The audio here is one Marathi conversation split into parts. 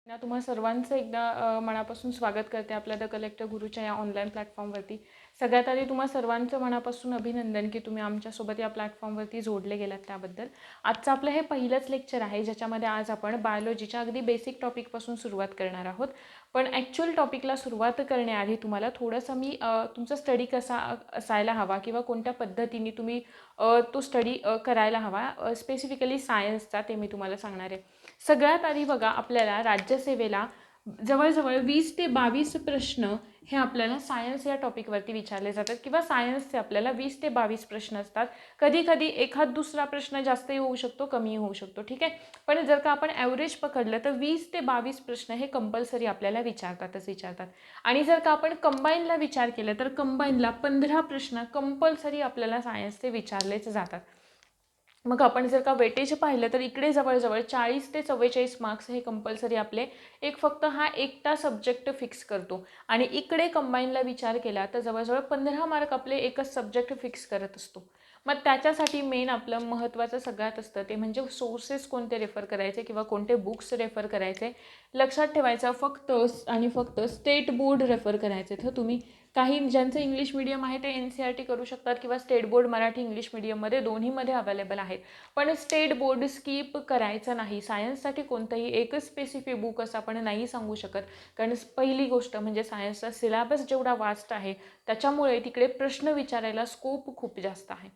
तुम्हा सर्वांचं एकदा मनापासून स्वागत करते आपल्या द कलेक्टर गुरुच्या या ऑनलाईन प्लॅटफॉर्मवरती. सगळ्यात आधी तुम्हा सर्वांचं मनापासून अभिनंदन की तुम्ही आमच्यासोबत या प्लॅटफॉर्मवरती जोडले गेलात त्याबद्दल. आजचं आपलं हे पहिलंच लेक्चर आहे ज्याच्यामध्ये आज आपण बायोलॉजीच्या अगदी बेसिक टॉपिकपासून सुरुवात करणार आहोत. पण ॲक्च्युअल टॉपिकला सुरुवात करण्याआधी तुम्हाला थोडंसं मी तुमचा स्टडी कसा असायला हवा किंवा कोणत्या पद्धतीने तुम्ही तो स्टडी करायला हवा स्पेसिफिकली सायन्सचा ते मी तुम्हाला सांगणार आहे. सगळ्यात आधी बघा आपल्याला राज्यसेवेला जवळजवळ 20 ते 22 प्रश्न हे आपल्याला सायन्स या टॉपिकवरती विचारले जातात किंवा सायन्सचे आपल्याला 20 ते 22 प्रश्न असतात. कधी कधी एखाद दुसरा प्रश्न जास्तही होऊ शकतो, कमीही होऊ शकतो, ठीक आहे. पण जर का आपण ॲव्हरेज पकडलं तर 20 ते 22 प्रश्न हे कंपल्सरी आपल्याला विचारतात. आणि जर का आपण कंबाईनला विचार केला तर कंबाईनला 15 प्रश्न कंपल्सरी आपल्याला सायन्सचे विचारलेच जातात. मग आपण जर का वेटेज पाहिलं तर इकडे जवळजवळ 40 ते 44 मार्क्स हे कंपल्सरी आपले फक्त हा एकटा सब्जेक्ट फिक्स करतो. आणि इकडे कंबाईनला विचार केला तर जवळजवळ 15 मार्क आपले एकच सब्जेक्ट फिक्स करत असतो. मग त्याच्यासाठी मेन आपलं महत्त्वाचं सगळ्यात असतं ते म्हणजे सोर्सेस कोणते रेफर करायचे किंवा कोणते बुक्स रेफर करायचे. लक्षात ठेवायचं फक्त स्टेट बोर्ड रेफर करायचे. तर तुम्ही काही ज्यांचं इंग्लिश मीडियम आहे ते NCERT करू शकतात किंवा स्टेट बोर्ड मराठी इंग्लिश मीडियममध्ये दोन्हीमध्ये अवेलेबल आहेत. पण स्टेट बोर्ड स्किप करायचं नाही. सायन्ससाठी कोणतंही एकच स्पेसिफिक बुक असं आपण नाही सांगू शकत. कारण पहिली गोष्ट म्हणजे सायन्सचा सिलेबस जेवढा वास्ट आहे त्याच्यामुळे तिकडे प्रश्न विचारायला स्कोप खूप जास्त आहे,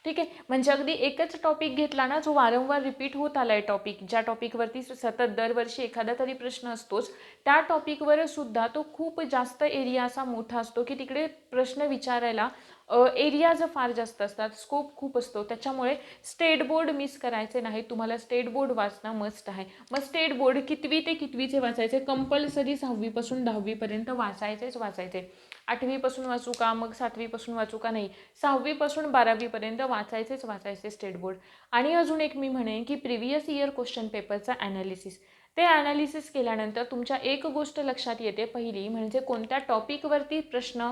ठीक आहे. म्हणजे अगदी एकच टॉपिक घेतला ना जो वारंवार रिपीट होत आला आहे टॉपिक, ज्या टॉपिकवरती सतत दरवर्षी एखादा तरी प्रश्न असतोच, त्या टॉपिकवर सुद्धा तो खूप जास्त एरिया असा मोठा असतो की तिकडे प्रश्न विचारायला एरियाज फार जास्त असतात, स्कोप खूप असतो. त्याच्यामुळे स्टेट बोर्ड मिस करायचे नाही. तुम्हाला स्टेट बोर्ड वाचणं मस्ट आहे. मग स्टेट बोर्ड कितवी ते कितवीचे वाचायचे? कंपल्सरी 6वीपासून 10वीपर्यंत वाचायचे. 8वीपासून वाचू का, मग 7वीपासून वाचू का? नाही, 6वीपासून 12वीपर्यंत वाचायचे स्टेट बोर्ड. आणि अजून एक मी म्हणेन की प्रिव्हियस इयर क्वेश्चन पेपरचा ॲनालिसिस. ते ॲनालिसिस केल्यानंतर तुमच्या एक गोष्ट लक्षात येते, पहिली म्हणजे कोणत्या टॉपिकवरती प्रश्न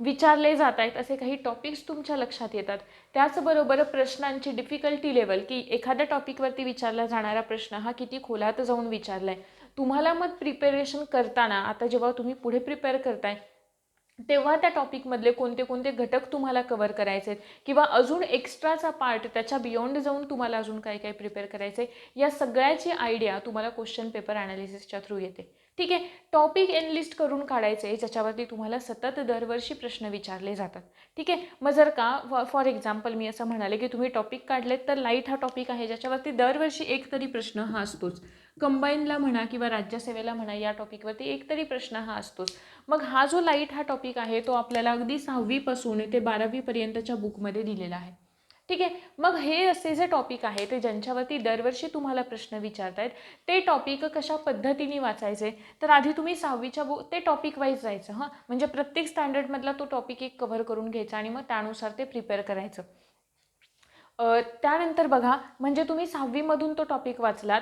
विचारले जात आहेत असे काही टॉपिक्स तुमच्या लक्षात येतात. त्याचबरोबर प्रश्नांची डिफिकल्टी लेवल, की एखाद्या टॉपिकवरती विचारला जाणारा प्रश्न हा किती खोलात जाऊन विचारला आहे. तुम्हाला मग प्रिपेरेशन करताना आता जेव्हा तुम्ही पुढे प्रिपेअर करताय तेव्हा त्या टॉपिकमधले कोणते कोणते घटक तुम्हाला कव्हर करायचे आहेत किंवा अजून एक्स्ट्राचा पार्ट त्याच्या बियॉन्ड जाऊन तुम्हाला अजून काय काय प्रिपेअर करायचं आहे, या सगळ्याची आयडिया तुम्हाला क्वेश्चन पेपर ॲनालिसिसच्या थ्रू येते, ठीक आहे. टॉपिक एनलिस्ट करून काढायचे ज्याच्यावरती तुम्हाला सतत दरवर्षी प्रश्न विचारले जातात, ठीक आहे. मग जर का फॉर एक्झाम्पल मी असं म्हणाले की तुम्ही टॉपिक काढलेत तर लाईट हा टॉपिक आहे ज्याच्यावरती दरवर्षी एक तरी प्रश्न हा असतोच. कंबाईनला म्हणा किंवा राज्यसेवेला म्हणा या टॉपिकवरती एक तरी प्रश्न हा असतोच. मग हा जो लाईट हा टॉपिक आहे तो आपल्याला अगदी 6वीपासून ते 12वीपर्यंतच्या बुकमध्ये दिलेला आहे, ठीक आहे. मग हे असे जे टॉपिक आहे ते ज्यांच्यावरती दरवर्षी तुम्हाला प्रश्न विचारतायत ते टॉपिक कशा पद्धतीने वाचायचे, तर आधी तुम्ही 6वीच्या ते टॉपिक वाईज जायचं. म्हणजे प्रत्येक स्टँडर्डमधला तो टॉपिक एक कव्हर करून घ्यायचा आणि मग त्यानुसार ते प्रिपेअर करायचं. त्यानंतर बघा, म्हणजे तुम्ही 6वीमधून तो टॉपिक वाचलात,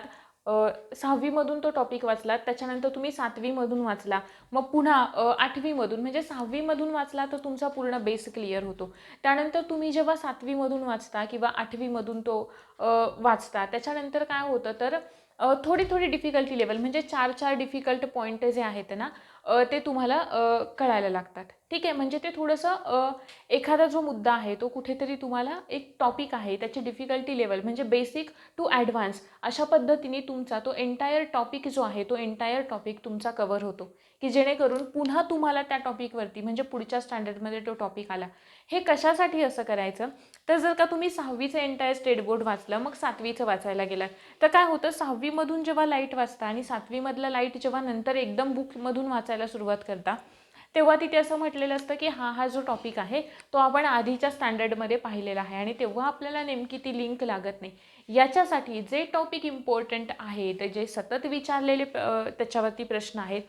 6वीमधून तो टॉपिक वाचलात, त्याच्यानंतर तुम्ही 7वीमधून वाचला, मग पुन्हा 8वीमधून, म्हणजे 6वीमधून वाचला तर तुमचा पूर्ण बेस क्लिअर होतो. त्यानंतर तुम्ही जेव्हा 7वीमधून वाचता किंवा 8वीमधून तो वाचता त्याच्यानंतर काय होतं तर थोडी थोडी डिफिकल्टी लेवल म्हणजे 4 डिफिकल्ट पॉईंट जे आहेत ना ते तुम्हाला कळायला लागतात, ठीक आहे. म्हणजे ते थोडंसं एखादा जो मुद्दा आहे तो कुठेतरी तुम्हाला एक टॉपिक आहे त्याची डिफिकल्टी लेवल म्हणजे बेसिक टू ॲडव्हान्स अशा पद्धतीने तुमचा तो एंटायर टॉपिक जो आहे तो एंटायर टॉपिक तुमचा कव्हर होतो, की जेणेकरून पुन्हा तुम्हाला त्या टॉपिकवरती म्हणजे पुढच्या स्टँडर्डमध्ये तो टॉपिक आला. हे कशासाठी असं करायचं तर जर का तुम्ही 6वीचं एंटायर स्टेट बोर्ड वाचलं मग 7वीचं वाचायला गेलात तर काय होतं, 6वीमधून जेव्हा लाईट वाचता आणि 7वीमधला लाईट जेव्हा नंतर एकदम बुकमधून वाचायला सुरुवात करता तेव्हा तिथे असं म्हटलेलं असतं की हा जो टॉपिक आहे तो आपण आधीच्या स्टँडर्डमध्ये पाहिलेला आहे आणि तेव्हा आपल्याला नेमकी ती लिंक लागत नाही. याच्यासाठी जे टॉपिक इम्पॉर्टंट आहे ते जे सतत विचारलेले त्याच्यावरती प्रश्न आहेत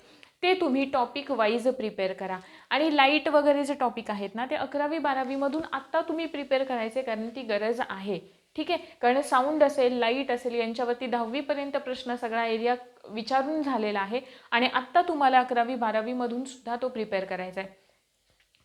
ते तुम्ही टॉपिक वाईज प्रिपेअर करा. आणि लाईट वगैरे जे टॉपिक आहेत ना ते 11वी 12वीमधून आत्ता तुम्ही प्रिपेअर करायचे कारण ती गरज आहे, ठीक आहे. कारण साऊंड असेल, लाईट असेल यांच्यावरती 10वीपर्यंत प्रश्न सगळा एरिया विचारून झालेला आहे आणि आत्ता तुम्हाला 11वी 12वीमधून सुद्धा तो प्रिपेअर करायचा आहे.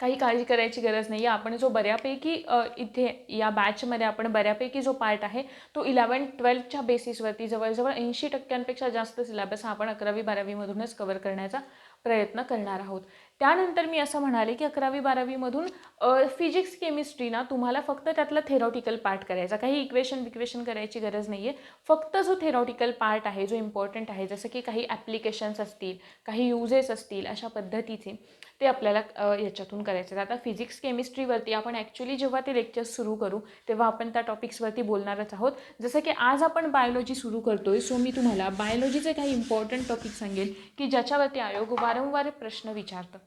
काही काळजी करायची गरज नाही आहे. आपण जो बऱ्यापैकी इथे या बॅचमध्ये आपण बऱ्यापैकी जो पार्ट आहे तो 11-12च्या बेसिसवरती जवळजवळ 80% जास्त सिलेबस हा आपण 11वी-12वीमधूनच कव्हर करण्याचा प्रयत्न करणार आहोत. त्यानंतर मी असं म्हणाले की 11वी-12वीमधून फिजिक्स केमिस्ट्री ना तुम्हाला फक्त त्यातला थेरॉटिकल पार्ट करायचा, काही इक्वेशन करायची गरज नाही आहे. फक्त जो थेरॉटिकल पार्ट आहे जो इम्पॉर्टंट आहे, जसं की काही ॲप्लिकेशन्स असतील, काही युजेस असतील, अशा पद्धतीचे ते आपल्याला याच्यातून करायचं आहे. आता फिजिक्स केमिस्ट्रीवरती आपण ॲक्च्युली जेव्हा ते लेक्चर्स सुरू करू तेव्हा आपण त्या टॉपिक्सवरती बोलणारच आहोत. जसं की आज आपण बायोलॉजी सुरू करतोय, सो मी तुम्हाला बायोलॉजीचे काही इम्पॉर्टंट टॉपिक सांगेल की ज्याच्यावरती आयोग वारंवार प्रश्न विचारतं.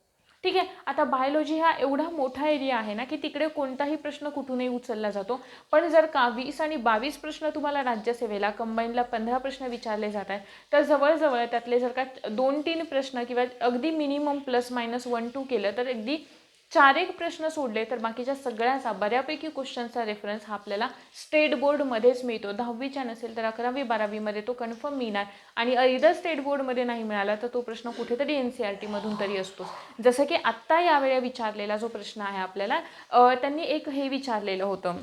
ठीक आहे. आता बायोलॉजी हा एवढा मोठा एरिया आहे ना की तिकडे कोणताही प्रश्न कुठूनही उचलला जातो. पण जर का 20 आणि 22 प्रश्न तुम्हाला राज्यसेवेला कंबाईनला 15 प्रश्न विचारले जात आहेत, तर जवळजवळ त्यातले जर का 2-3 प्रश्न किंवा अगदी मिनिमम +-1-2 केलं तर अगदी 4-1 प्रश्न सोडले तर बाकीच्या सगळ्याचा बऱ्यापैकी क्वेश्चनचा रेफरन्स हा आपल्याला स्टेट बोर्डमध्येच मिळतो. 10वीच्या नसेल तर 11वी-12वीमध्ये तो कन्फर्म मिळणार आणि इधर स्टेट बोर्डमध्ये नाही मिळाला तर तो प्रश्न कुठेतरी NCERTमधून तरी असतोच. जसं की आत्ता यावेळी विचारलेला जो प्रश्न आहे आपल्याला, त्यांनी एक हे विचारलेलं होतं,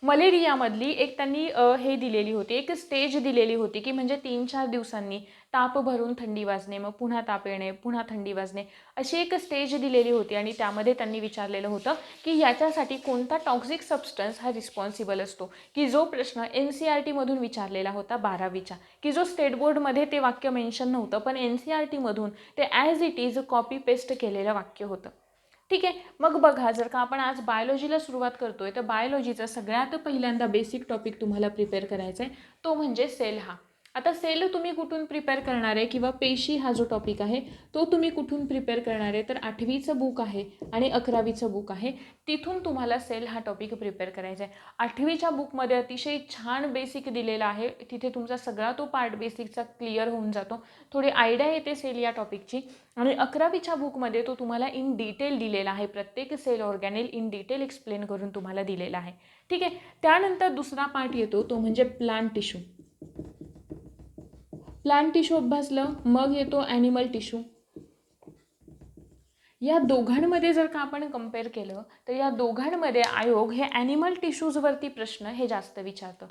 मलेरियामधली एक त्यांनी हे दिलेली होती, एक स्टेज दिलेली होती की म्हणजे 3-4 दिवसांनी ताप भरून थंडी वाजणे, मग पुन्हा ताप येणे, पुन्हा थंडी वाजणे, अशी एक स्टेज दिलेली होती आणि त्यामध्ये त्यांनी विचारलेलं होतं की याच्यासाठी कोणता टॉक्सिक सबस्टन्स हा रिस्पॉन्सिबल असतो, की जो प्रश्न NCERTमधून विचारलेला होता 12वीच्या, की जो स्टेट बोर्डमध्ये ते वाक्य मेन्शन नव्हतं पण NCERTमधून ते as it is copy paste केलेलं वाक्य होतं. ठीक आहे. मग बघा, जर का आपण आज बायोलॉजीला सुरुवात करतोय तर बायोलॉजीचा सगळ्यात पहिल्यांदा बेसिक टॉपिक तुम्हाला प्रिपेअर करायचा आहे, तो म्हणजे सेल हा. आता सेल तुम्ही कुठून प्रिपेअर करणार आहे किंवा पेशी हा जो टॉपिक आहे तो तुम्ही कुठून प्रिपेअर करणार आहे, तर 8वीचं बुक आहे आणि 11वीचं बुक आहे, तिथून तुम्हाला सेल हा टॉपिक प्रिपेअर करायचा आहे. 8वीच्या बुकमध्ये अतिशय छान बेसिक दिलेला आहे, तिथे तुमचा सगळा तो पार्ट बेसिकचा क्लिअर होऊन जातो, थोडी आयडिया येते सेल या टॉपिकची. आणि 11वीच्या बुकमध्ये तो तुम्हाला इन डिटेल दिलेला आहे, प्रत्येक सेल ऑर्गॅनेल इन डिटेल एक्सप्लेन करून तुम्हाला दिलेला आहे. ठीक आहे. त्यानंतर दुसरा पार्ट येतो तो म्हणजे प्लांट टिश्यू. प्लांट टिश्यू अभ्यासलं, मग येतो ॲनिमल टिश्यू. या दोघांमध्ये जर का आपण कम्पेअर केलं तर या दोघांमध्ये आयोग हे ॲनिमल टिश्यूजवरती प्रश्न हे जास्त विचारतं.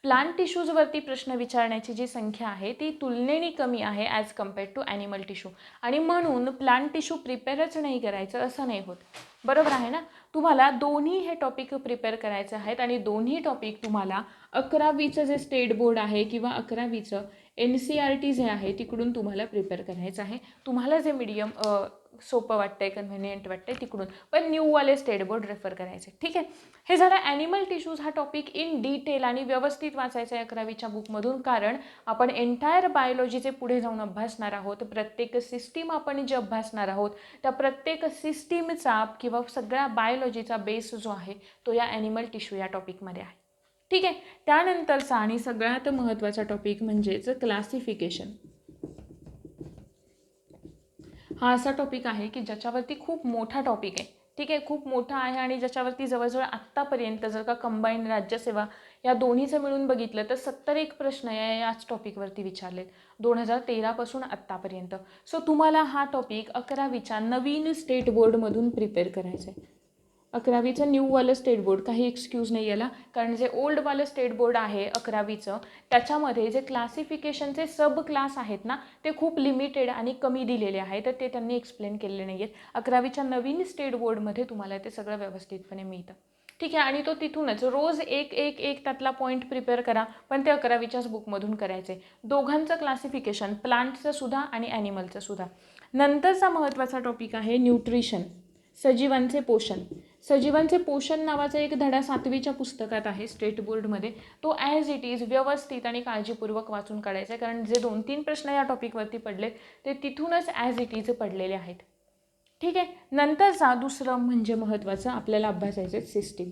प्लांट टिश्यूजवरती प्रश्न विचारण्याची जी संख्या आहे ती तुलनेने कमी आहे as compare to animal tissue, आणि म्हणून प्लांट टिश्यू प्रिपेअरच नाही करायचं असं नाही होत. बरोबर आहे ना. तुम्हाला दोन्ही हे टॉपिक प्रिपेअर करायचे आहेत आणि दोन्ही टॉपिक तुम्हाला 11वीचं जे स्टेट बोर्ड आहे किंवा 11वीचं NCERT जे आहे तिकडून तुम्हाला प्रिपेअर करायचं आहे. तुम्हाला जे मीडियम सोपं वाटतंय, कन्व्हिनियंट वाटतंय तिकडून, पण न्यूवाले स्टेट बोर्ड रेफर करायचे. ठीक आहे. हे झालं ॲनिमल टिश्यूज हा टॉपिक इन डिटेल आणि व्यवस्थित वाचायचा आहे 11वीच्या बुकमधून, कारण आपण एंटायर बायोलॉजीचे पुढे जाऊन अभ्यासणार आहोत. प्रत्येक सिस्टीम आपण जे अभ्यासणार आहोत त्या प्रत्येक सिस्टीमचा किंवा सगळ्या बायोलॉजीचा बेस जो आहे तो या ॲनिमल टिश्यू या टॉपिकमध्ये आहे. ठीक आहे. त्यानंतरचा आणि सगळ्यात महत्त्वाचा टॉपिक म्हणजेच क्लासिफिकेशन. हा असा टॉपिक आहे की ज्याच्यावरती खूप मोठा टॉपिक आहे. ठीक आहे. खूप मोठा आहे आणि ज्याच्यावरती जवळजवळ आत्तापर्यंत जर का कंबाईन राज्यसेवा या दोन्हीचं मिळून बघितलं तर 71 प्रश्न याच टॉपिकवरती विचारलेत 2013 पासून आत्तापर्यंत. सो तुम्हाला हा टॉपिक 11वीच्या नवीन स्टेट बोर्डमधून प्रिपेअर करायचा आहे. 11वीचं न्यूवालं स्टेट बोर्ड, काही एक्सक्यूज नाही याला, कारण जे ओल्डवालं स्टेट बोर्ड आहे 11वीचं त्याच्यामध्ये जे क्लासिफिकेशनचे सब क्लास आहेत ना ते खूप लिमिटेड आणि कमी दिलेले आहेत, तर ते त्यांनी एक्सप्लेन केलेले नाही आहेत. 11वीच्या नवीन स्टेट बोर्डमध्ये तुम्हाला ते सगळं व्यवस्थितपणे मिळतं. ठीक आहे. आणि तो तिथूनच रोज एक त्यातला पॉईंट प्रिपेअर करा, पण ते 11वीच्याच बुकमधून करायचे. दोघांचं क्लासिफिकेशन, प्लांटचं सुद्धा आणि ॲनिमलचं सुद्धा. नंतरचा महत्त्वाचा टॉपिक आहे न्यूट्रिशन, सजीवांचे पोषण. सजीवांचे पोषण नावाचा एक धडा 7वीच्या पुस्तकात आहे स्टेट बोर्डमध्ये, तो ॲज इट इज व्यवस्थित आणि काळजीपूर्वक वाचून काढायचा आहे, कारण जे 2-3 प्रश्न या टॉपिकवरती पडले ते तिथूनच ॲज इट इज पडलेले आहेत. ठीक आहे. नंतरचा दुसरं म्हणजे महत्त्वाचं आपल्याला अभ्यासायचं सिस्टीम.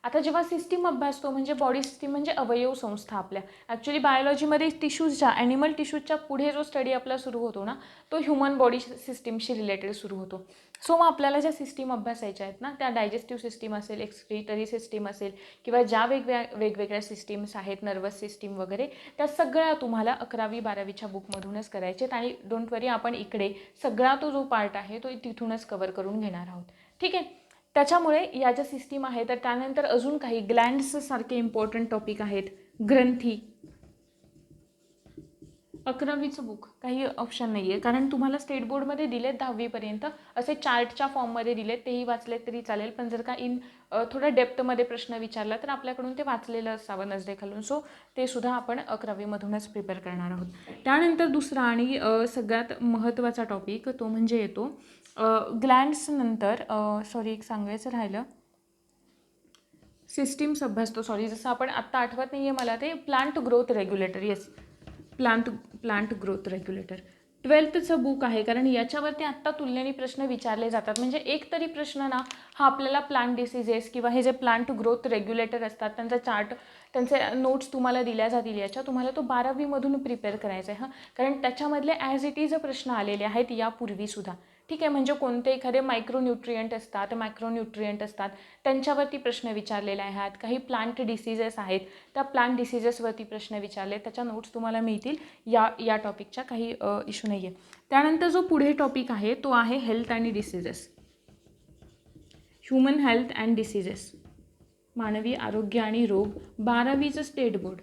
आता जेव्हा सिस्टीम अभ्यासतो म्हणजे बॉडी सिस्टीम म्हणजे अवयव संस्था आपल्या, ॲक्च्युली बायोलॉजीमध्ये टिश्यूजच्या ॲनिमल टिश्यूजच्या पुढे जो स्टडी आपला सुरू होतो ना, तो ह्युमन बॉडी सिस्टीमशी रिलेटेड सुरू होतो. सो मग आपल्याला ज्या सिस्टीम अभ्यासायच्या आहेत ना, त्या डायजेस्टिव्ह सिस्टीम असेल, एक्सक्रिटरी सिस्टीम असेल किंवा ज्या वेगवेगळ्या सिस्टीम्स आहेत, नर्वस सिस्टीम वगैरे, त्या सगळ्या तुम्हाला 11वी-12वीच्या बुकमधूनच करायचे आहेत. आणि डोंट वरी, आपण इकडे सगळा तो जो पार्ट आहे तो तिथूनच कवर करून घेणार आहोत. ठीक आहे. त्याच्यामुळे या ज्या सिस्टीम आहेत, तर त्यानंतर अजून काही ग्लँड्स सारखे इम्पॉर्टंट टॉपिक आहेत, ग्रंथी. 11वीचं बुक काही ऑप्शन नाही आहे, कारण तुम्हाला स्टेट बोर्डमध्ये दिलेत 10वीपर्यंत असे चार्टच्या फॉर्ममध्ये दिलेत, तेही वाचले तरी चालेल. पण जर का थोडं डेप्थमध्ये प्रश्न विचारला तर आपल्याकडून ते वाचलेलं असावं नजरे खालून. सो ते सुद्धा आपण 11वीमधूनच प्रिपेअर करणार आहोत. त्यानंतर दुसरा आणि सगळ्यात महत्त्वाचा टॉपिक तो म्हणजे येतो ग्लँड्स नंतर एक सांगायचं राहिलं, सिस्टीम्स अभ्यासतो. जसं आपण आत्ता आठवत नाही आहे मला ते, plant growth regulator. Yes, plant growth regulator 12थचं बुक आहे, कारण याच्यावरती आत्ता तुलनेने प्रश्न विचारले जातात. म्हणजे एक तरी प्रश्न ना हा आपल्याला प्लांट डिसीजेस किंवा हे जे प्लांट ग्रोथ रेग्युलेटर असतात त्यांचा चार्ट, त्यांचे नोट्स तुम्हाला दिल्या जातील. याच्या तुम्हाला तो 12वीमधून प्रिपेअर करायचा आहे. कारण त्याच्यामधले ॲज इट इज प्रश्न आलेले आहेत यापूर्वीसुद्धा. ठीक आहे. म्हणजे कोणते एखादे मायक्रोन्यूट्रियंट असतात त्यांच्यावरती प्रश्न विचारलेले आहेत. काही प्लांट डिसीजेस आहेत, त्या प्लांट डिसीजेसवरती प्रश्न विचारले, त्याच्या नोट्स तुम्हाला मिळतील. या टॉपिकच्या काही इश्यू नाही आहे. त्यानंतर जो पुढे टॉपिक आहे तो आहे हेल्थ आणि diseases, human health and diseases, मानवी आरोग्य आणि रोग. 12वीचं स्टेट बोर्ड,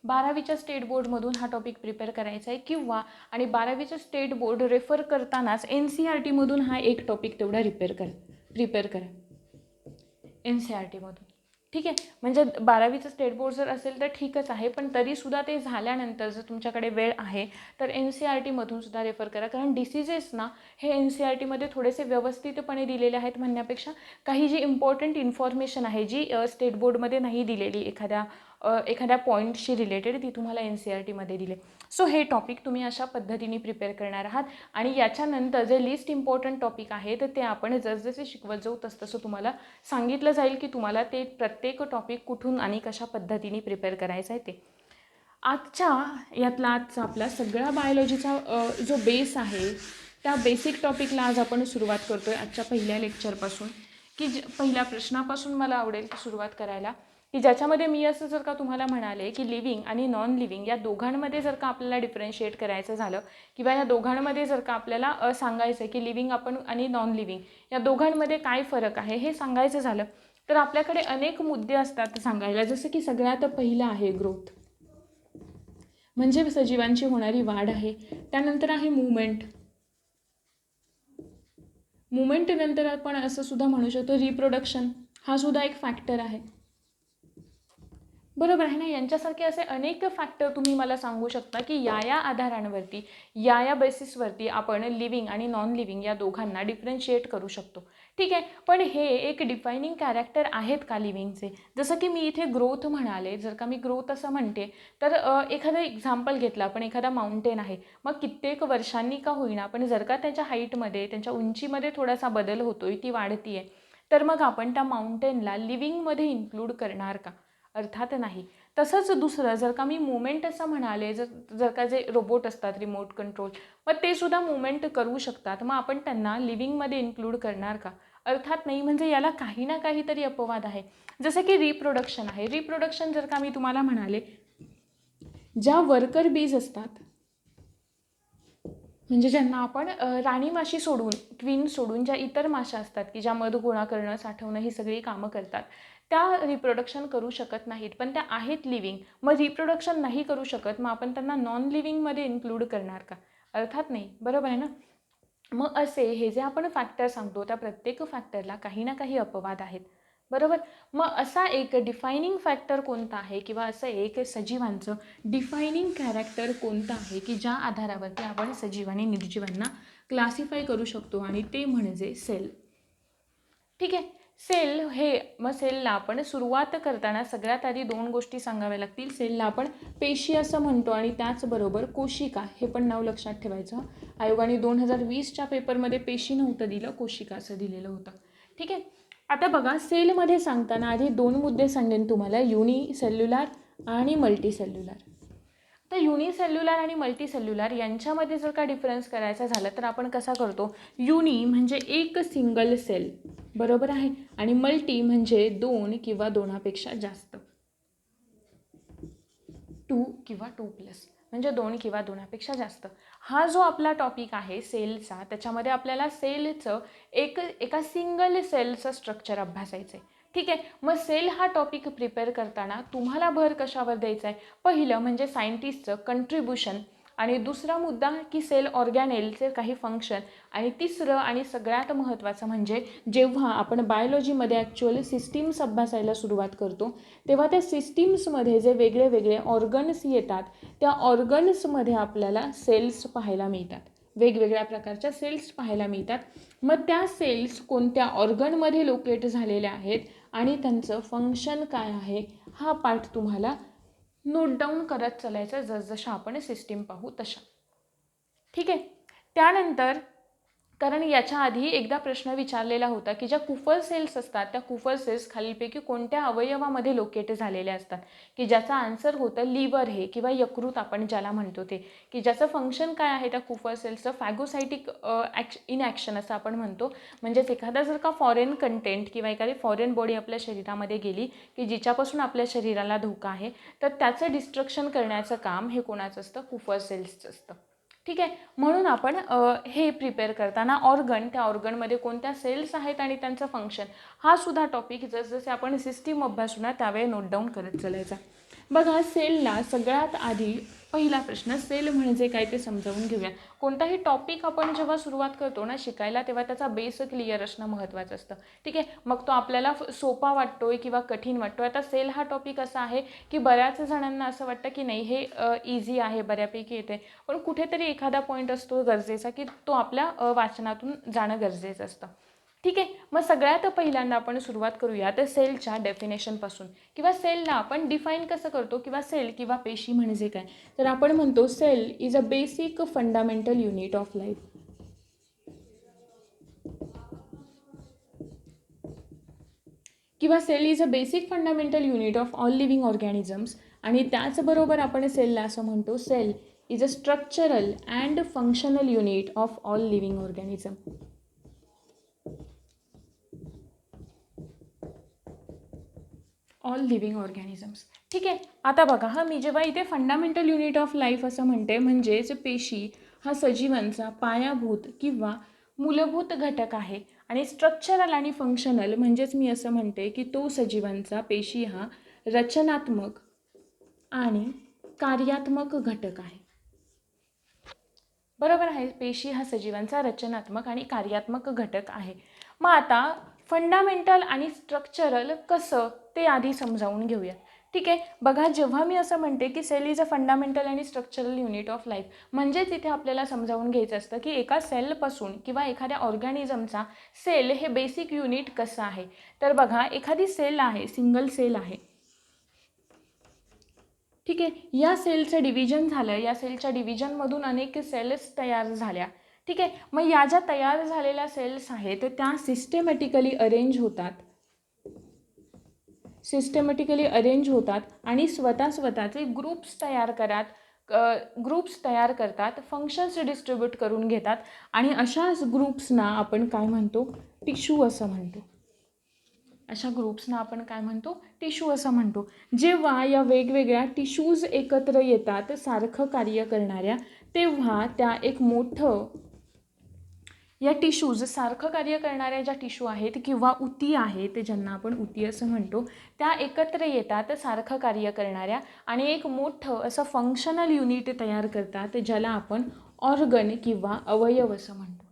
12वीच्या स्टेट बोर्डमधून हा टॉपिक प्रिपेअर करायचा आहे. किंवा आणि 12वीचं स्टेट बोर्ड रेफर करतानाच NCERTमधून हा एक टॉपिक तेवढा प्रिपेअर करा NCERTमधून. ठीक आहे. म्हणजे 12वीचं स्टेट बोर्ड जर असेल तर ठीकच आहे, पण तरीसुद्धा ते झाल्यानंतर जर तुमच्याकडे वेळ आहे तर NCERTमधून सुद्धा रेफर करा. कारण डिसीजेस ना हे NCERTमध्ये थोडेसे व्यवस्थितपणे दिलेले आहेत म्हणण्यापेक्षा काही जी इम्पॉर्टंट इन्फॉर्मेशन आहे जी स्टेट बोर्डमध्ये नाही दिलेली, एखाद्या पॉईंटशी रिलेटेड, ती तुम्हाला NCERTमध्ये दिले. सो हे टॉपिक तुम्ही अशा पद्धतीने प्रिपेअर करणार आहात. आणि याच्यानंतर जे लिस्ट इम्पॉर्टंट टॉपिक आहे तर ते आपण जसजसे शिकवत जाऊ तसतसं तुम्हाला सांगितलं जाईल की तुम्हाला ते प्रत्येक टॉपिक कुठून आणि कशा पद्धतीने प्रिपेअर करायचं आहे ते. आजचा आपला सगळा बायोलॉजीचा जो बेस आहे त्या बेसिक टॉपिकला आज आपण सुरुवात करतो आहे आजच्या पहिल्या लेक्चरपासून. की पहिल्या प्रश्नापासून मला आवडेल की सुरुवात करायला, की ज्याच्यामध्ये मी असं जर का तुम्हाला म्हणाले की लिव्हिंग आणि नॉन लिव्हिंग या दोघांमध्ये जर का आपल्याला डिफरन्शिएट करायचं झालं किंवा या दोघांमध्ये जर का आपल्याला सांगायचं की लिव्हिंग आपण आणि नॉन लिव्हिंग या दोघांमध्ये काय फरक आहे हे सांगायचं झालं तर आपल्याकडे अनेक मुद्दे असतात सांगायला. जसं की सगळ्यात पहिलं आहे ग्रोथ, म्हणजे सजीवांची होणारी वाढ आहे. त्यानंतर आहे मुवमेंट नंतर आपण असं सुद्धा म्हणू शकतो रिप्रोडक्शन, हा सुद्धा एक फॅक्टर आहे. बरोबर आहे ना. यांच्यासारखे असे अनेक फॅक्टर तुम्ही मला सांगू शकता की या आधारांवरती, या बेसिसवरती आपण लिव्हिंग आणि नॉन लिव्हिंग या दोघांना डिफरन्शिएट करू शकतो. ठीक आहे. पण हे एक डिफायनिंग कॅरेक्टर आहेत का लिव्हिंगचे? जसं की मी इथे ग्रोथ म्हणाले, जर का मी ग्रोथ असं म्हणते तर एखादं एक्झाम्पल घेतलं आपण, एखादा माउंटेन आहे, मग कित्येक वर्षांनी का होईना पण जर का त्याच्या हाईटमध्ये, त्यांच्या उंचीमध्ये थोडासा बदल होतोय, ती वाढती आहे, तर मग आपण त्या माउंटेनला लिव्हिंगमध्ये इन्क्लूड करणार का? अर्थात नाही. तसंच दुसरं जर का मी मुवमेंट असं म्हणाले, जर का जे रोबोट असतात रिमोट कंट्रोल, मग ते सुद्धा मुवमेंट करू शकतात, मग आपण त्यांना लिव्हिंगमध्ये इन्क्लूड करणार का? अर्थात नाही. म्हणजे याला काही ना काहीतरी अपवाद आहे. जसं की रिप्रोडक्शन आहे. रिप्रोडक्शन जर का मी तुम्हाला म्हणाले, ज्या वर्कर बीज असतात म्हणजे ज्यांना आपण राणी माशी सोडून, क्वीन सोडून ज्या इतर माशा असतात की ज्या मध गोळा करणं, साठवणं ही सगळी कामं करतात, त्या रिप्रोडक्शन करू शकत नाहीत, पण त्या आहेत लिव्हिंग. मग रिप्रोडक्शन नाही करू शकत, मग आपण त्यांना नॉन लिव्हिंगमध्ये इन्क्लूड करणार का? अर्थात नाही. बरोबर आहे ना. मग असे हे जे आपण फॅक्टर सांगतो त्या प्रत्येक फॅक्टरला काही ना काही अपवाद आहेत. बरोबर. मग असा एक डिफायनिंग फॅक्टर कोणता आहे किंवा असं एक सजीवांचं डिफायनिंग कॅरेक्टर कोणतं आहे की ज्या आधारावरती आपण सजीव आणि निर्जीवांना क्लासिफाय करू शकतो, आणि ते म्हणजे सेल. ठीक आहे. सेल मग सेलला आपण सुरुवात करताना सगळ्यात आधी दोन गोष्टी सांगाव्या लागतील. सेलला आपण पेशी असं म्हणतो आणि त्याचबरोबर कोशिका हे पण नाव लक्षात ठेवायचं. आयोगाने 2020च्या पेपरमध्ये पेशी नव्हतं दिलं, कोशिका असं दिलेलं होतं. ठीक आहे. आता बघा, सेलमध्ये सांगताना आधी 2 मुद्दे सांगेन तुम्हाला, युनिसेल्युलर आणि मल्टीसेल्युलर. तर युनिसेल्युलर आणि मल्टीसेल्युलर यांच्यामध्ये जर का डिफरन्स करायचा झाला तर आपण कसा करतो, युनी म्हणजे एक सिंगल सेल, बरोबर आहे, आणि मल्टी म्हणजे 2 किंवा 2पेक्षा जास्त, 2 किंवा 2+ म्हणजे 2 किंवा 2पेक्षा जास्त. हा जो आपला टॉपिक आहे सेलचा, त्याच्यामध्ये आपल्याला सेलचं एका सिंगल सेलचं स्ट्रक्चर अभ्यासायचं आहे. ठीक आहे. मग सेल हा टॉपिक प्रिपेअर करताना तुम्हाला भर कशावर द्यायचा आहे, पहिलं म्हणजे सायंटिस्टचं कंट्रीब्युशन, आणि दुसरा मुद्दा की सेल ऑर्गॅनेलचे काही फंक्शन, आणि तिसरं आणि सगळ्यात महत्त्वाचं म्हणजे जेव्हा आपण बायोलॉजीमध्ये ॲक्च्युअल सिस्टीम्स अभ्यासायला सुरुवात करतो तेव्हा त्या सिस्टीम्समध्ये जे वेगळे वेगळे ऑर्गन्स येतात, त्या ऑर्गन्समध्ये आपल्याला सेल्स पाहायला मिळतात, वेगवेगळ्या प्रकारच्या सेल्स पाहायला मिळतात. मग त्या सेल्स कोणत्या ऑर्गनमध्ये लोकेट झालेल्या आहेत आणि त्यांचं फंक्शन काय आहे, हा पार्ट तुम्हाला नोट डाऊन करत चालायचं जसजशा आपण सिस्टीम पाहू तशा. ठीक आहे. त्यानंतर, कारण याच्या आधी एकदा प्रश्न विचारलेला होता की ज्या कुफर सेल्स असतात त्या कुफर सेल्स खालीलपैकी कोणत्या अवयवामध्ये लोकेट झालेल्या असतात, की ज्याचा आन्सर होतं लिव्हर हे, किंवा यकृत आपण ज्याला म्हणतो ते, की ज्याचं फंक्शन काय आहे त्या कुफर सेल्सचं, फॅगोसायटिक इन ॲक्शन असं आपण म्हणतो. म्हणजेच एखादा जर का फॉरेन कंटेंट किंवा एखादी फॉरेन बॉडी आपल्या शरीरामध्ये गेली की जिच्यापासून आपल्या शरीराला धोका आहे, तर त्याचं डिस्ट्रक्शन करण्याचं काम हे कोणाचं असतं, कुफर सेल्सचं असतं. ठीक आहे. म्हणून आपण हे प्रिपेअर करताना त्या ऑर्गनमध्ये कोणत्या सेल्स आहेत आणि त्यांचं फंक्शन, हा सुद्धा टॉपिक जसजसे आपण सिस्टीम अभ्यासू ना त्यावेळी नोट डाऊन करत चालायचा. बघा, सेलला सगळ्यात आधी पहिला प्रश्न, सेल म्हणजे काय ते समजावून घेऊया. कोणताही टॉपिक आपण जेव्हा सुरुवात करतो ना शिकायला, तेव्हा त्याचा बेस क्लिअर असणं महत्त्वाचं असतं. ठीक आहे. मग तो आपल्याला सोपा वाटतोय किंवा कठीण वाटतोय. आता सेल हा टॉपिक असा आहे की बऱ्याच जणांना असं वाटतं की नाही हे इझी आहे, बऱ्यापैकी येते, पण कुठेतरी एखादा पॉईंट असतो गरजेचा की तो आपल्या वाचनातून जाणं गरजेचं असतं. ठीक आहे. मग सगळ्यात पहिल्यांदा आपण सुरुवात करूया तर सेलच्या डेफिनेशनपासून, किंवा सेलला आपण डिफाईन कसं करतो, किंवा सेल किंवा पेशी म्हणजे काय, तर आपण म्हणतो cell is a basic fundamental unit of life. किंवा cell is a basic fundamental unit of all living organisms. आणि त्याचबरोबर आपण सेलला असं म्हणतो, cell is a structural and functional unit of all living organism. All living organisms. ठीक आहे. आता बघा, मी जेव्हा इथे फंडामेंटल युनिट ऑफ लाईफ असं म्हणते, म्हणजेच पेशी हा सजीवांचा पायाभूत किंवा मूलभूत घटक आहे, आणि स्ट्रक्चरल आणि फंक्शनल म्हणजेच मी असं म्हणते की तो सजीवांचा, पेशी हा रचनात्मक आणि कार्यात्मक घटक आहे. बरोबर आहे. पेशी हा सजीवांचा रचनात्मक आणि कार्यात्मक घटक आहे. मग आता फंडामेंटल आणि स्ट्रक्चरल कसं ते आधी समजावून घेऊया. ठीक आहे. बघा, जेव्हा मी असं म्हणते की सेल इज अ फंडामेंटल आणि स्ट्रक्चरल युनिट ऑफ लाईफ, म्हणजेच इथे आपल्याला समजावून घ्यायचं असतं की एका सेलपासून किंवा एखाद्या ऑर्गॅनिझमचा सेल हे बेसिक युनिट कसं आहे. तर बघा, एखादी सेल आहे, सिंगल सेल आहे. ठीक आहे. या सेलचं डिव्हिजन झालं, या सेलच्या डिव्हिजनमधून अनेक सेल्स तयार झाल्या. ठीक आहे. मग या ज्या तयार झालेल्या सेल्स आहेत त्या सिस्टेमॅटिकली अरेंज होतात आणि स्वतःचे ग्रुप्स तयार करतात, फंक्शन्स डिस्ट्रीब्यूट करून घेतात, आणि अशाच ग्रुप्सना आपण काय म्हणतो, टिश्यू असं म्हणतो. जेव्हा या वेगवेगळ्या टिश्यूज एकत्र येतात सारखं कार्य करणाऱ्या, तेव्हा या टिश्यूज सारखं कार्य करणाऱ्या ज्या टिश्यू आहेत किंवा उती आहेत, ज्यांना आपण उती असं म्हणतो, त्या एकत्र येतात सारखं कार्य करणाऱ्या आणि एक मोठं असं फंक्शनल युनिट तयार करतात, ज्याला आपण ऑर्गन किंवा अवयव असं म्हणतो.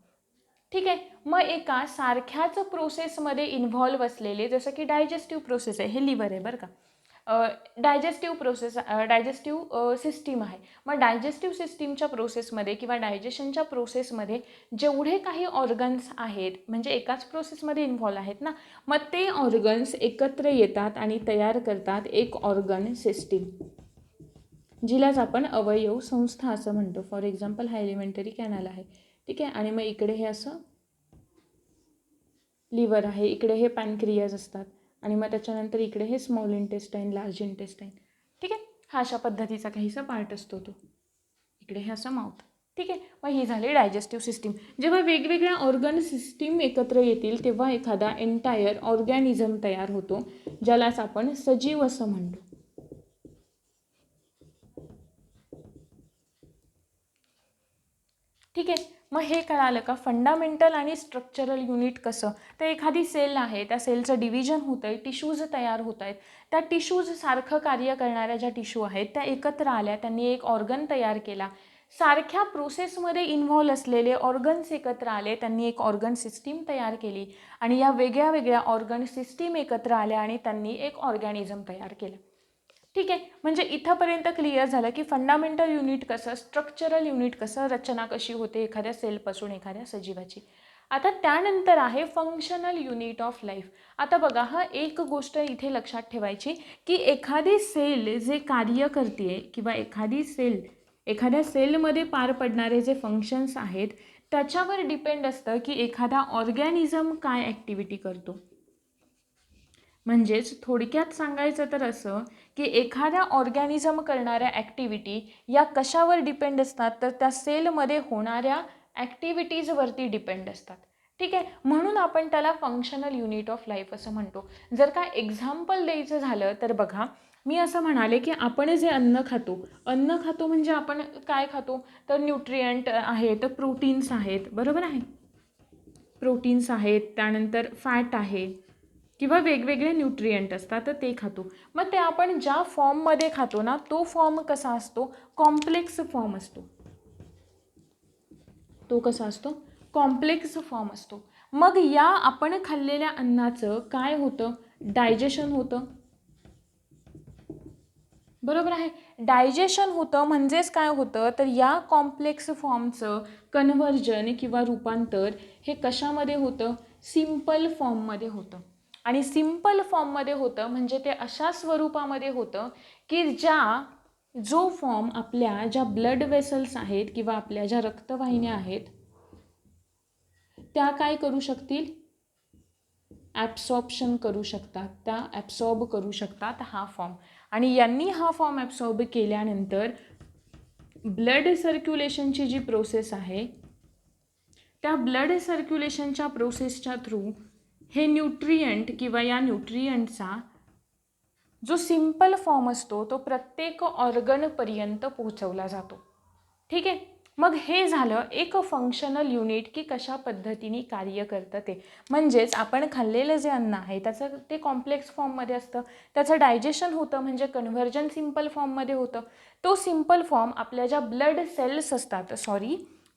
ठीक आहे. मग एका सारख्याच प्रोसेसमध्ये इन्व्हॉल्व असलेले, जसं की डायजेस्टिव्ह प्रोसेस आहे, हे लिव्हर आहे बरं का, डायजेस्टिव्ह सिस्टीम आहे. मग डायजेस्टिव्ह सिस्टीमच्या प्रोसेसमध्ये किंवा डायजेशनच्या प्रोसेसमध्ये जेवढे काही ऑर्गन्स आहेत, म्हणजे एकाच प्रोसेसमध्ये इन्व्हॉल्व आहेत ना, मग ते ऑर्गन्स एकत्र येतात आणि तयार करतात एक ऑर्गन सिस्टीम, जिलाच आपण अवयव संस्था असं म्हणतो. फॉर एक्झाम्पल हा एलिमेंटरी कॅनल आहे. ठीक आहे. आणि मग इकडे हे असं लिव्हर आहे, इकडे हे पॅनक्रियाज असतात आणि मग त्याच्यानंतर इकडे हे स्मॉल इंटेस्टाईन, लार्ज इंटेस्टाईन. ठीक आहे, हा अशा पद्धतीचा काहीसा पार्ट असतो तो. इकडे हे असं माउथ. ठीक आहे, मग ही झाली डायजेस्टिव्ह सिस्टीम. जेव्हा वेगवेगळ्या ऑर्गन सिस्टीम एकत्र येतील तेव्हा एखादा एंटायर ऑर्गॅनिझम तयार होतो, ज्यालाच आपण सजीव असं म्हणतो. ठीक आहे, मग हे कळालं का फंडामेंटल आणि स्ट्रक्चरल युनिट कसं. तर एखादी सेल आहे, त्या सेलचं डिव्हिजन होतं आहे, टिश्यूज तयार होत आहेत, त्या टिश्यूज सारखं कार्य करणाऱ्या ज्या टिश्यू आहेत त्या एकत्र आल्या, त्यांनी एक ऑर्गन तयार केला. सारख्या प्रोसेसमध्ये इन्व्हॉल्व असलेले ऑर्गन्स एकत्र आले, त्यांनी एक ऑर्गन सिस्टीम तयार केली आणि या वेगळ्या वेगळ्या ऑर्गन सिस्टीम एकत्र आल्या आणि त्यांनी एक ऑर्गॅनिझम तयार केलं. ठीक आहे, म्हणजे इथंपर्यंत क्लिअर झालं की फंडामेंटल युनिट कसं, स्ट्रक्चरल युनिट कसं, रचना कशी होते एखाद्या सेलपासून एखाद्या सजीवाची. आता त्यानंतर आहे फंक्शनल युनिट ऑफ लाईफ. आता बघा, हा एक गोष्ट इथे लक्षात ठेवायची की एखादी सेल जे कार्य करते किंवा एखाद्या सेलमध्ये पार पडणारे जे फंक्शन्स आहेत त्याच्यावर डिपेंड असतं की एखादा ऑर्गॅनिझम काय ॲक्टिव्हिटी करतो. म्हणजेच थोडक्यात सांगायचं तर असं की एखाद्या ऑर्गॅनिझम करणाऱ्या ॲक्टिव्हिटी या कशावर डिपेंड असतात, तर त्या सेलमध्ये होणाऱ्या ॲक्टिव्हिटीजवरती डिपेंड असतात. ठीक आहे, म्हणून आपण त्याला फंक्शनल युनिट ऑफ लाईफ असं म्हणतो. जर का एक्झाम्पल द्यायचं झालं तर बघा, मी असं म्हणाले की आपण जे अन्न खातो म्हणजे आपण काय खातो, तर न्यूट्रियंट आहेत, प्रोटीन्स आहेत, बरोबर आहे, प्रोटीन्स आहेत, त्यानंतर फॅट आहे किंवा वेगवेगळे न्यूट्रियंट असतात तर ते खातो. मग ते आपण ज्या फॉर्ममध्ये खातो ना, तो फॉर्म कसा असतो, कॉम्प्लेक्स फॉर्म असतो. तो कसा असतो, कॉम्प्लेक्स फॉर्म असतो. मग या आपण खाल्लेल्या अन्नाचं काय होतं, डायजेशन होतं, बरोबर आहे. डायजेशन होतं म्हणजेच काय होतं, तर या कॉम्प्लेक्स फॉर्मचं कन्व्हर्जन किंवा रूपांतर हे कशामध्ये होतं, सिम्पल फॉर्ममध्ये होतं. आणि सिम्पल फॉर्ममध्ये होतं म्हणजे ते अशा स्वरूपामध्ये होतं की जो फॉर्म आपल्या ज्या ब्लड वेसल्स आहेत किंवा आपल्या ज्या रक्तवाहिन्या आहेत त्या काय करू शकतील, ॲब्सॉर्प्शन करू शकतात, त्या ॲब्सॉर्ब करू शकतात हा फॉर्म. आणि यांनी हा फॉर्म ॲब्सॉर्ब केल्यानंतर ब्लड सर्क्युलेशनची जी प्रोसेस आहे त्या ब्लड सर्क्युलेशनच्या प्रोसेसच्या थ्रू हे न्यूट्रियंट किंवा या न्यूट्रियंटचा जो सिंपल फॉर्म असतो तो प्रत्येक ऑर्गनपर्यंत पोहोचवला जातो. ठीक आहे, मग हे झालं एक फंक्शनल युनिट की कशा पद्धतीने कार्य करतं ते. म्हणजेच आपण खाल्लेलं जे अन्न आहे त्याचं ते कॉम्प्लेक्स फॉर्ममध्ये असतं, त्याचं डायजेशन होतं म्हणजे कन्व्हर्जन सिंपल फॉर्ममध्ये होतं. तो सिंपल फॉर्म आपल्या ज्या ब्लड सेल्स असतात,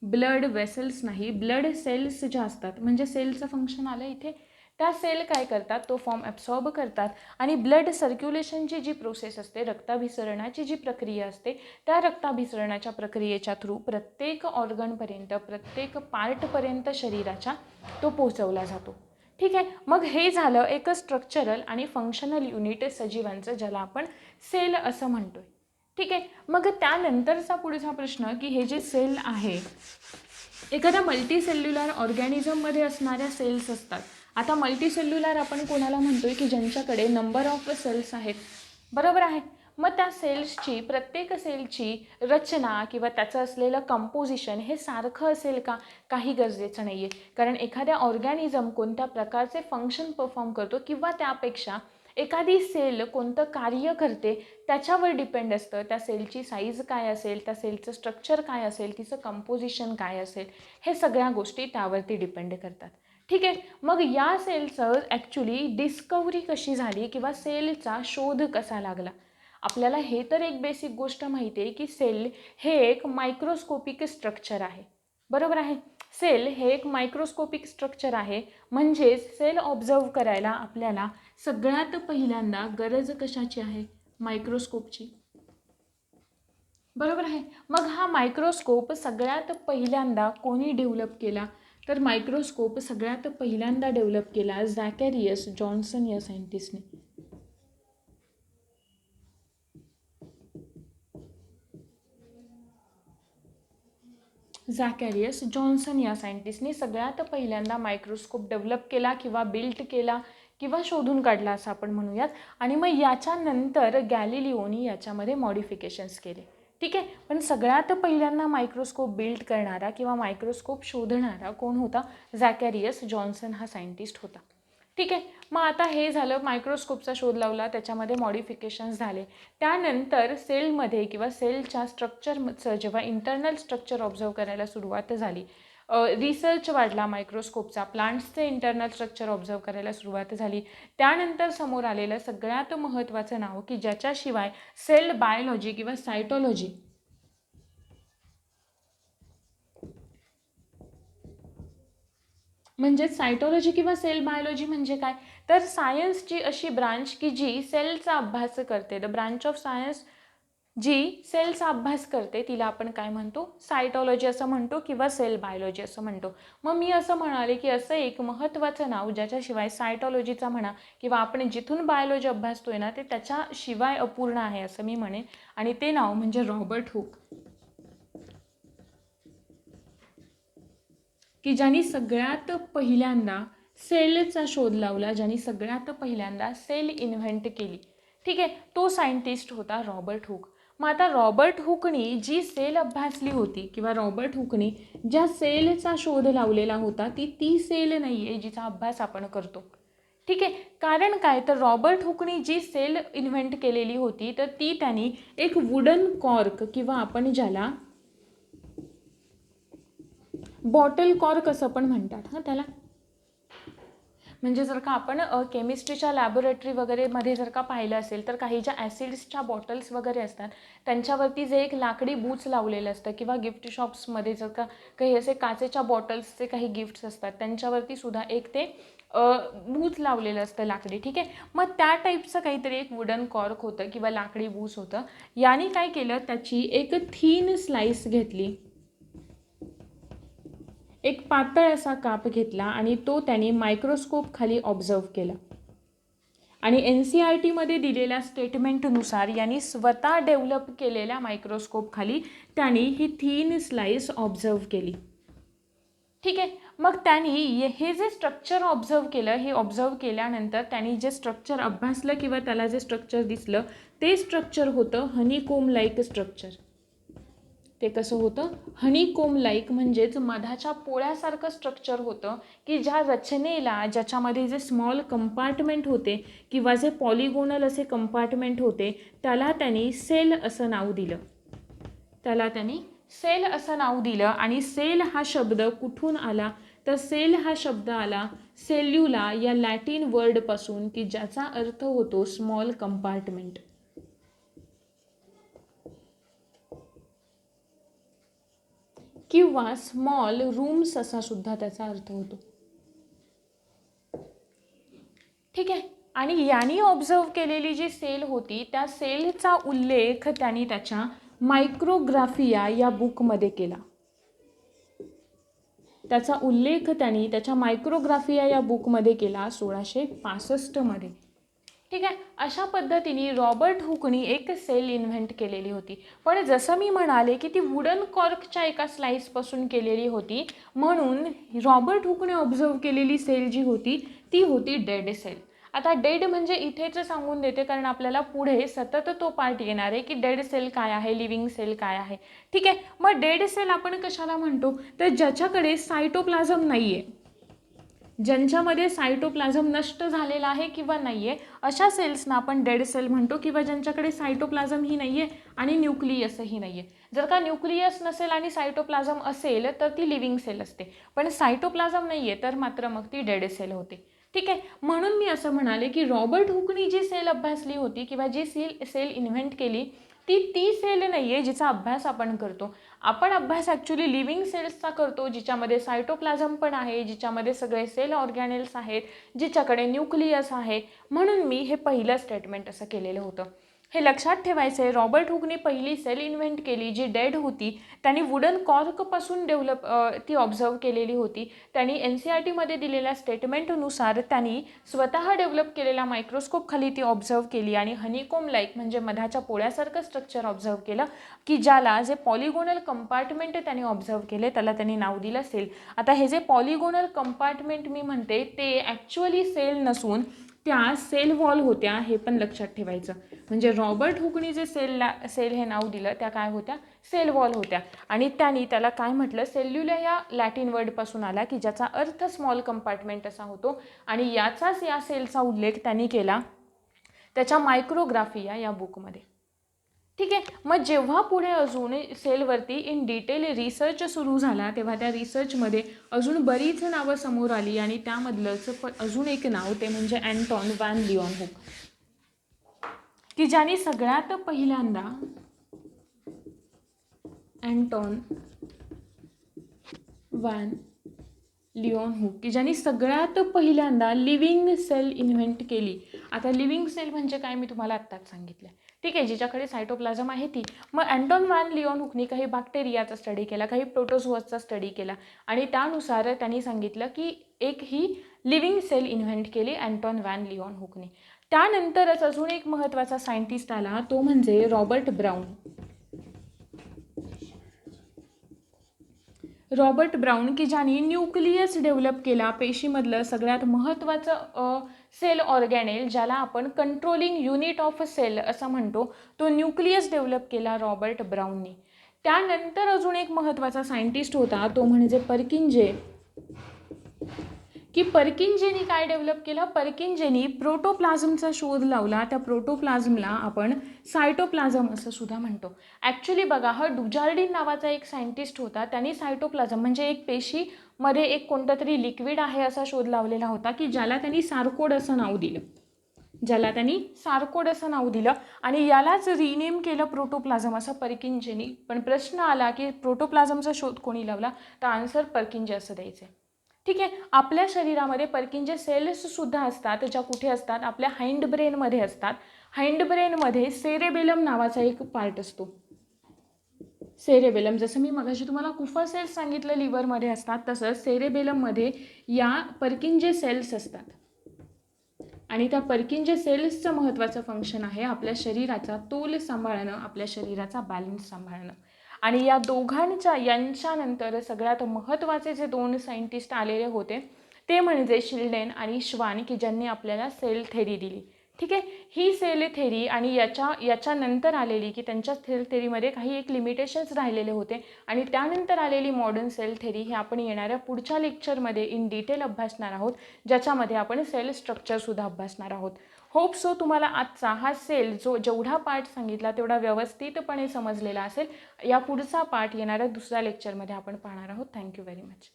ब्लड वेसल्स नाही, ब्लड सेल्स ज्या असतात, म्हणजे सेलचं फंक्शन आलं इथे, त्या सेल काय करतात, तो फॉर्म ॲब्सॉर्ब करतात आणि ब्लड सर्क्युलेशनची जी प्रोसेस असते, रक्ताभिसरणाची जी प्रक्रिया असते, त्या रक्ताभिसरणाच्या प्रक्रियेच्या थ्रू प्रत्येक ऑर्गनपर्यंत, प्रत्येक पार्टपर्यंत शरीराच्या तो पोहोचवला जातो. ठीक आहे, मग हे झालं एक स्ट्रक्चरल आणि फंक्शनल युनिट सजीवांचं, ज्याला आपण सेल असं म्हणतोय. ठीक आहे, मग त्यानंतरचा पुढचा प्रश्न की हे जे सेल आहे एखाद्या मल्टीसेल्युलर ऑर्गॅनिझममध्ये असणाऱ्या सेल्स असतात. आता मल्टीसेल्युलर आपण कोणाला म्हणतोय की ज्यांच्याकडे नंबर ऑफ सेल्स आहेत, बरोबर आहे. मग त्या सेल्सची, प्रत्येक सेलची रचना किंवा त्याचं असलेलं कंपोजिशन हे सारखं असेल का, काही गरजेचं नाही आहे. कारण एखाद्या ऑर्गॅनिझम कोणत्या प्रकारचे फंक्शन परफॉर्म करतो किंवा त्यापेक्षा एखादी सेल कोणतं कार्य करते त्याच्यावर डिपेंड असतं. त्या सेलची साईज काय असेल, त्या सेलचं स्ट्रक्चर काय असेल, तिचं कंपोजिशन काय असेल, हे सगळ्या गोष्टी त्यावरती डिपेंड करतात. ठीक आहे, मग या सेलचं ॲक्च्युली डिस्कवरी कशी झाली किंवा सेलचा शोध कसा लागला. आपल्याला हे तर एक बेसिक गोष्ट माहिती आहे की सेल हे एक मायक्रोस्कोपिक स्ट्रक्चर आहे, बरोबर आहे. सेल हे एक मायक्रोस्कोपिक स्ट्रक्चर आहे, म्हणजेच सेल ऑब्झर्व करायला आपल्याला सगळ्यात पहिल्यांदा गरज कशाची आहे, मायक्रोस्कोपची, बरोबर आहे. मग हा मायक्रोस्कोप सगळ्यात पहिल्यांदा कोणी डेव्हलप केला, तर मायक्रोस्कोप सगळ्यात पहिल्यांदा डेव्हलप केला झॅकॅरियस जॉन्सन या सायंटिस्टने. झॅकॅरियस जॉन्सन या सायंटिस्टने सगळ्यात पहिल्यांदा मायक्रोस्कोप डेव्हलप केला किंवा बिल्ट केला किंवा शोधून काढला असं आपण म्हणूयात. आणि मग याच्यानंतर गॅलिलिओनी याच्यामध्ये मॉडिफिकेशन्स केले. ठीक आहे, पण सगळ्यात पहिल्यांदा मायक्रोस्कोप बिल्ड करणारा किंवा मायक्रोस्कोप शोधणारा कोण होता? झॅकॅरियस जॉन्सन हा सायंटिस्ट होता. ठीक आहे, मग आता हे झालं, मायक्रोस्कोपचा शोध लावला, त्याच्यामध्ये मॉडिफिकेशन्स झाले. त्यानंतर सेलमध्ये किंवा सेलच्या स्ट्रक्चरचं जेव्हा इंटरनल स्ट्रक्चर ऑब्झर्व करायला सुरुवात झाली, रिसर्च वाढला मायक्रोस्कोपचा, प्लांट्सचे इंटरनल स्ट्रक्चर ऑब्झर्व करायला सुरुवात झाली. त्यानंतर समोर आलेलं सगळ्यात महत्त्वाचं नाव की ज्याच्याशिवाय सेल बायोलॉजी किंवा सायटोलॉजी म्हणजे सायटोलॉजी किंवा सेल बायोलॉजी म्हणजे काय, तर सायन्सची अशी ब्रांच की जी सेलचा अभ्यास करते. द ब्रांच ऑफ सायन्स जी सेलचा अभ्यास करते तिला आपण काय म्हणतो? सायटोलॉजी असं म्हणतो किंवा सेल बायोलॉजी असं म्हणतो. मग मी असं म्हणाले की असं एक महत्त्वाचं नाव ज्याच्याशिवाय सायटोलॉजीचा म्हणा किंवा आपण जिथून बायोलॉजी अभ्यासतोय ना ते त्याच्याशिवाय अपूर्ण आहे असं मी म्हणेन, आणि ते नाव म्हणजे रॉबर्ट हुक, की ज्यांनी सगळ्यात पहिल्यांदा सेलचा शोध लावला, ज्यांनी सगळ्यात पहिल्यांदा सेल इन्व्हेंट केली. ठीक आहे, तो सायंटिस्ट होता रॉबर्ट हुक. मग आता रॉबर्ट हुकनी जी सेल अभ्यासली होती किंवा रॉबर्ट हुकनी ज्या सेलचा शोध लावलेला होता ती सेल नाही आहे जिचा अभ्यास आपण करतो. ठीक आहे, कारण काय, तर रॉबर्ट हुकनी जी सेल इन्व्हेंट केलेली होती तर ती त्यांनी एक वुडन कॉर्क किंवा आपण ज्याला बॉटल कॉर्क असं पण म्हणतात त्याला. म्हणजे जर का आपण केमिस्ट्रीच्या लॅबोरेटरी वगैरेमध्ये जर का पाहिलं असेल तर काही ज्या ॲसिड्सच्या बॉटल्स वगैरे असतात त्यांच्यावरती जे एक लाकडी बूच लावलेलं असतं किंवा गिफ्ट शॉप्समध्ये जर का काही असे काचेच्या बॉटल्सचे काही गिफ्ट्स असतात त्यांच्यावरती सुद्धा एक ते बूच लावलेलं असतं लाकडी. ठीक आहे, मग त्या टाईपचं काहीतरी एक वुडन कॉर्क होतं किंवा लाकडी बूच होतं. याने काय केलं, त्याची एक थीन स्लाइस घेतली, एक पातळ असा काप घेतला आणि तो त्याने मायक्रोस्कोप खाली ऑब्झर्व केला. आणि NCERTमध्ये दिलेल्या स्टेटमेंटनुसार यांनी स्वतः डेव्हलप केलेल्या मायक्रोस्कोप खाली त्यांनी ही थीन स्लाइस ऑब्झर्व केली. ठीक आहे, मग त्यांनी हे जे स्ट्रक्चर ऑब्झर्व केलं, हे ऑब्झर्व केल्यानंतर त्यांनी जे स्ट्रक्चर अभ्यासलं किंवा त्याला जे स्ट्रक्चर दिसलं ते स्ट्रक्चर होतं हनीकोम लाईक स्ट्रक्चर. ते कसं होतं? हनीकोम लाईक म्हणजेच मधाच्या पोळ्यासारखं स्ट्रक्चर होतं की ज्या रचनेला ज्याच्यामध्ये जे स्मॉल कंपार्टमेंट होते किंवा जे पॉलिगोनल असे कंपार्टमेंट होते त्याला त्यांनी सेल असं नाव दिलं. आणि सेल हा शब्द कुठून आला, तर सेल हा शब्द आला सेल्युला या लॅटिन वर्डपासून की ज्याचा अर्थ होतो स्मॉल कंपार्टमेंट किंवा स्मॉल रूम्स असा सुद्धा त्याचा अर्थ होतो. ठीक आहे, आणि यांनी ऑब्झर्व केलेली जी सेल होती त्या सेलचा उल्लेख त्यांनी त्याच्या मायक्रोग्राफिया या बुकमध्ये केला. त्याचा उल्लेख त्यांनी त्याच्या मायक्रोग्राफिया या बुकमध्ये केला 1665 मध्ये. ठीक आहे, अशा पद्धतीने रॉबर्ट हुकनी एक सेल इन्व्हेंट केलेली होती. पण जसं मी म्हणाले की ती वुडन कॉर्कच्या एका स्लाइसपासून केलेली होती, म्हणून रॉबर्ट हुकने ऑब्झर्व केलेली सेल जी होती ती होती डेड सेल. आता डेड म्हणजे इथेच सांगून देते कारण आपल्याला पुढे सतत तो पार्ट येणार आहे की डेड सेल काय आहे, लिव्हिंग सेल काय आहे. ठीक आहे, मग डेड सेल आपण कशाला म्हणतो, तर ज्याच्याकडे सायटोप्लाझम नाही आहे, ज्यांच्यामध्ये सायटोप्लाझम नष्ट झालेला आहे किंवा नाही आहे अशा सेल्सना आपण डेड सेल म्हणतो, किंवा ज्यांच्याकडे सायटोप्लाझमही नाही आहे आणि न्यूक्लियसही नाही आहे. जर का न्यूक्लियस नसेल आणि सायटोप्लाझम असेल तर ती लिव्हिंग सेल असते, पण सायटोप्लाझम नाही आहे तर मात्र मग ती डेड सेल होते. ठीक आहे, म्हणून मी असं म्हणाले की रॉबर्ट हुकनी जी सेल अभ्यासली होती किंवा जी सेल इन्व्हेंट केली ती सेल नाही आहे जिचा अभ्यास आपण करतो. आपण अभ्यास ॲक्च्युली लिव्हिंग सेल्सचा करतो, जिच्यामध्ये सायटोप्लाझम पण आहे, जिच्यामध्ये सगळे सेल ऑर्गॅनेल्स आहेत, जिच्याकडे न्यूक्लियस आहे. म्हणून मी हे पहिलं स्टेटमेंट असं केलेलं होतं. हे लक्षात ठेवायचं आहे. रॉबर्ट हुकने पहिली सेल इन्व्हेंट केली जी डेड होती. त्यांनी वुडन कॉर्कपासून ती ऑब्झर्व केलेली होती. त्यांनी NCERTमध्ये दिलेल्या स्टेटमेंटनुसार त्यांनी स्वतः डेव्हलप केलेल्या मायक्रोस्कोप खाली ती ऑब्झर्व केली आणि हनीकोम लाईक म्हणजे मधाच्या पोळ्यासारखं स्ट्रक्चर ऑब्झर्व केलं की ज्याला जे पॉलिगोनल कंपार्टमेंट त्यांनी ऑब्झर्व केले त्याला त्यांनी नाव दिलं सेल. आता हे जे पॉलिगोनल कंपार्टमेंट मी म्हणते ते ॲक्च्युअली सेल नसून त्या सेल वॉल होत्या, हे पण लक्षात ठेवायचं. म्हणजे रॉबर्ट हुकनी जे सेल हे नाव दिलं त्या काय होत्या, सेल वॉल होत्या. आणि त्यांनी त्याला काय म्हटलं, सेल्युला या लॅटिन वर्डपासून आला की ज्याचा अर्थ स्मॉल कंपार्टमेंट असा होतो आणि याचाच या सेलचा उल्लेख त्यांनी केला त्याच्या मायक्रोग्राफिया या बुकमध्ये. ठीक आहे. मग जेव्हा पुढे अजून सेलवरती इन डिटेल रिसर्च सुरू झाला तेव्हा त्या रिसर्चमध्ये अजून बरीच नावं समोर आली आणि त्यामधलंच अजून एक नाव ते म्हणजे अँटॉन वॅन लिऑनहुक, की ज्यांनी सगळ्यात पहिल्यांदा अँटॉन वॅन लिऑनहुक की ज्यांनी सगळ्यात पहिल्यांदा लिव्हिंग सेल इन्व्हेंट केली. आता लिव्हिंग सेल म्हणजे काय मी तुम्हाला आत्ताच सांगितलं. ठीक आहे, जिच्याकडे सायटोप्लाझम आहे ती. मग अँटॉन वॅन लिऑनहुकनी काही बॅक्टेरियाचा स्टडी केला, काही प्रोटोझोअसचा स्टडी केला आणि त्यानुसार त्यांनी सांगितलं की एक ही लिव्हिंग सेल इन्व्हेंट केली अँटॉन वॅन लिऑनहुकनी. त्यानंतरच अजून एक महत्त्वाचा सायंटिस्ट आला, तो म्हणजे रॉबर्ट ब्राऊन की ज्यांनी न्यूक्लियस डेव्हलप केला, पेशीमधलं सगळ्यात महत्त्वाचं सेल ऑर्गॅनेल ज्याला आपण कंट्रोलिंग युनिट ऑफ सेल असं म्हणतो, तो न्यूक्लियस डेव्हलप केला रॉबर्ट ब्राऊननी. त्यानंतर अजून एक महत्त्वाचा सायंटिस्ट होता, तो म्हणजे पर्किंजे. की पर्किंजेनी काय डेव्हलप केलं, पर्किंजेनी प्रोटोप्लाझमचा शोध लावला. त्या प्रोटोप्लाझमला आपण सायटोप्लाझम असं सुद्धा म्हणतो. ॲक्च्युली बघा, हा डुजार्डिन नावाचा एक सायंटिस्ट होता, त्यांनी सायटोप्लाझम म्हणजे एक पेशीमध्ये एक कोणतं तरी लिक्विड आहे असा शोध लावलेला होता की ज्याला त्यांनी सार्कोड असं नाव दिलं आणि यालाच रिनेम केलं प्रोटोप्लाझम असं पर्किंजेनी. पण प्रश्न आला की प्रोटोप्लाझमचा शोध कोणी लावला, तर आन्सर पर्किंजे असं द्यायचं आहे. ठीक आहे. आपल्या शरीरामध्ये पर्किंजे सेल्ससुद्धा असतात, ज्या कुठे असतात, आपल्या हाइंड ब्रेनमध्ये असतात. हाइंड ब्रेनमध्ये सेरेबेलम नावाचा एक पार्ट असतो. सेरेबेलम, जसं मी मगाशी तुम्हाला कुफा सेल्स सांगितलं लिव्हरमध्ये असतात, तसंच सेरेबेलममध्ये या पर्किंजे सेल्स असतात. आणि त्या पर्किंजे सेल्सचं महत्त्वाचं फंक्शन आहे आपल्या शरीराचा तोल सांभाळणं, आपल्या शरीराचा बॅलन्स सांभाळणं. आणि या यांच्यानंतर सगळ्यात महत्त्वाचे जे दोन सायंटिस्ट आलेले होते ते म्हणजे शिल्डेन आणि श्वान, की ज्यांनी आपल्याला सेल थेरी दिली. ठीक आहे. ही सेल थेरी आणि याच्यानंतर आलेली की त्यांच्या सेल थेरीमध्ये काही एक लिमिटेशन्स राहिलेले होते आणि त्यानंतर आलेली मॉडर्न सेल थेरी हे आपण येणाऱ्या पुढच्या लेक्चरमध्ये इन डिटेल अभ्यासणार आहोत, ज्याच्यामध्ये आपण सेल स्ट्रक्चरसुद्धा अभ्यासणार आहोत. होप सो तुम्हाला आजचा हा सेल जेवढा पार्ट सांगितला तेवढा व्यवस्थितपणे समजलेला असेल. या पुढचा पार्ट येणाऱ्या दुसऱ्या लेक्चरमध्ये आपण पाहणार आहोत. Thank you very much.